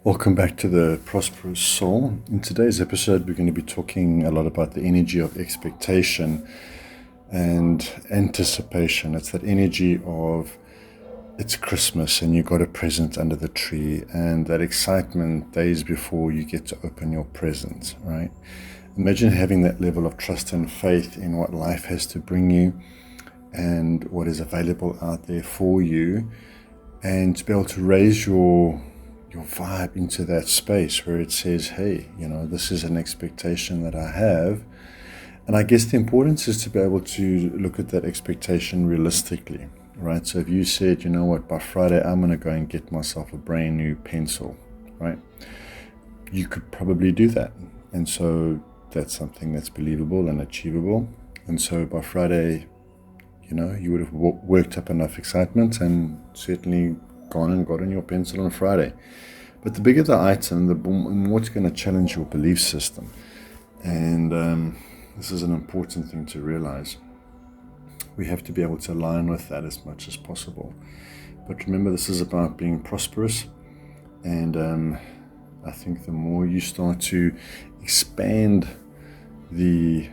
Welcome back to the Prosperous Soul. In today's episode, we're going to be talking a lot about the energy of expectation and anticipation. It's that energy of it's Christmas and you got a present under the tree, and that excitement days before you get to open your present, right? Imagine having that level of trust and faith in what life has to bring you and what is available out there for you, and to be able to raise your vibe into that space where it says, hey, this is an expectation that I have. And I guess the importance is to be able to look at that expectation realistically, right? So if you said, you know what, by Friday, I'm going to go and get myself a brand new pencil, right? You could probably do that. And so that's something that's believable and achievable. And so by Friday, you would have worked up enough excitement and certainly gone and gotten your pencil on Friday. But the bigger the item, the more it's going to challenge your belief system. And this is an important thing to realize. We have to be able to align with that as much as possible. But remember, this is about being prosperous. And I think the more you start to expand the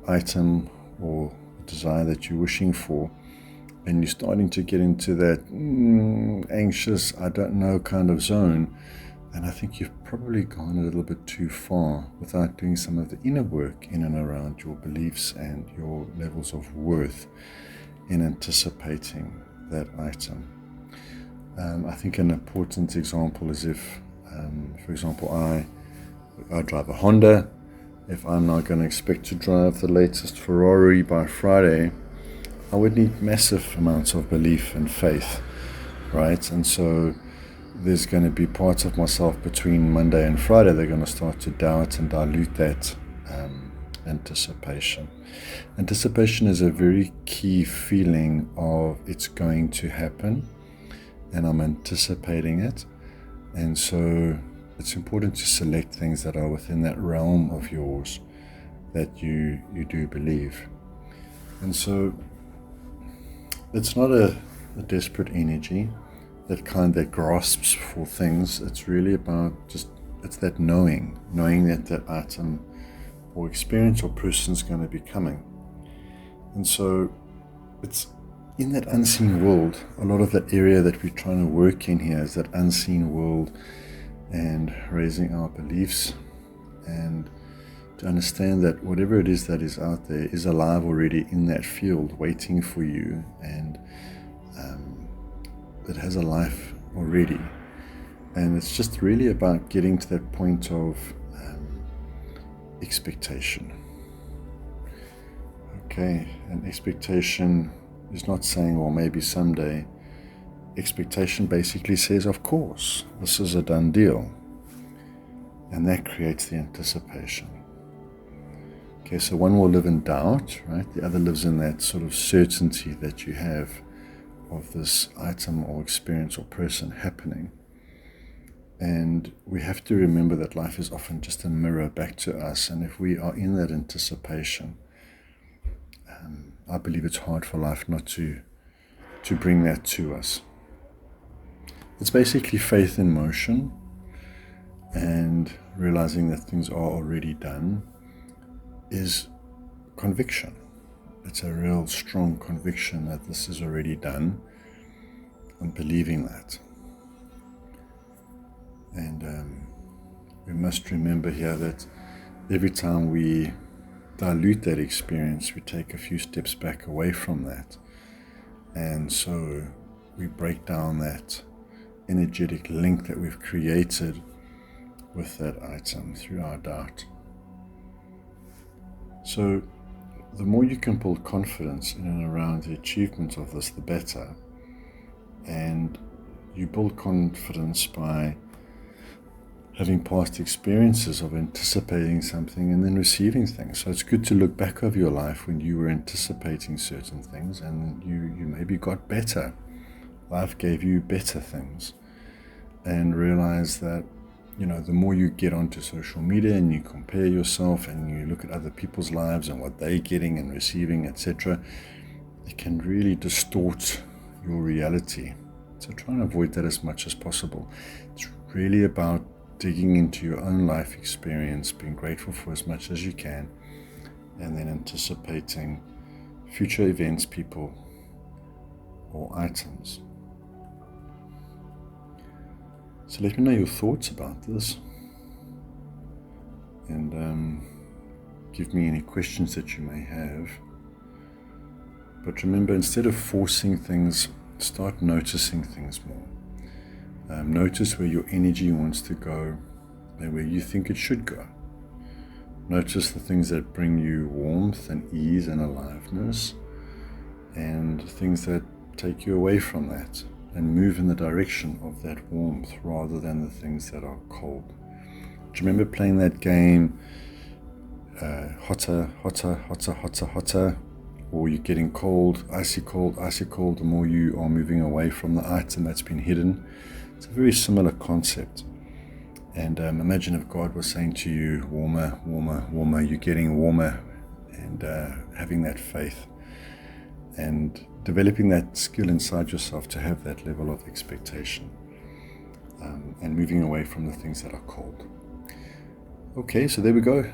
item or desire that you're wishing for, and you're starting to get into that anxious, I don't know kind of zone, and I think you've probably gone a little bit too far without doing some of the inner work in and around your beliefs and your levels of worth in anticipating that item. I think an important example is if, for example, I drive a Honda. If I'm not going to expect to drive the latest Ferrari by Friday, I would need massive amounts of belief and faith, right? And so there's going to be parts of myself between Monday and Friday that are going to start to doubt and dilute that anticipation. Anticipation is a very key feeling of it's going to happen, and I'm anticipating it. And so it's important to select things that are within that realm of yours that you do believe. And so it's not a desperate energy that grasps for things. It's really about it's that knowing that item or experience or person's going to be coming. And so it's in that unseen world. A lot of that area that we're trying to work in here is that unseen world, and raising our beliefs, and to understand that whatever it is that is out there is alive already in that field, waiting for you, and it has a life already. And it's just really about getting to that point of expectation. Okay, and expectation is not saying, well, maybe someday. Expectation basically says, of course, this is a done deal. And that creates the anticipation. Okay, so one will live in doubt, right? The other lives in that sort of certainty that you have of this item or experience or person happening. And we have to remember that life is often just a mirror back to us. And if we are in that anticipation, I believe it's hard for life not to bring that to us. It's basically faith in motion, and realizing that things are already done is conviction. It's a real strong conviction that this is already done, and believing that. And we must remember here that every time we dilute that experience, we take a few steps back away from that. And so we break down that energetic link that we've created with that item through our doubt. So the more you can build confidence in and around the achievement of this, the better. And you build confidence by having past experiences of anticipating something and then receiving things. So it's good to look back over your life when you were anticipating certain things and you maybe got better. Life gave you better things. And realize that, the more you get onto social media and you compare yourself and you look at other people's lives and what they're getting and receiving, etc., it can really distort your reality. So try and avoid that as much as possible. It's really about digging into your own life experience, being grateful for as much as you can, and then anticipating future events, people, or items. So let me know your thoughts about this, and give me any questions that you may have. But remember, instead of forcing things, start noticing things more. Notice where your energy wants to go and where you think it should go. Notice the things that bring you warmth and ease and aliveness, and things that take you away from that, and move in the direction of that warmth rather than the things that are cold. Do you remember playing that game, hotter, hotter, hotter, hotter, hotter, or you're getting cold, icy cold, icy cold, the more you are moving away from the item that's been hidden? It's a very similar concept. And imagine if God was saying to you, warmer, warmer, warmer, you're getting warmer, and having that faith and developing that skill inside yourself to have that level of expectation, and moving away from the things that are cold. Okay, so there we go.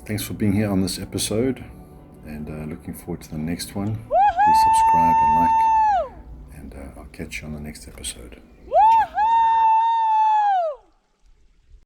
Thanks for being here on this episode, and looking forward to the next one. Please subscribe and like, and I'll catch you on the next episode.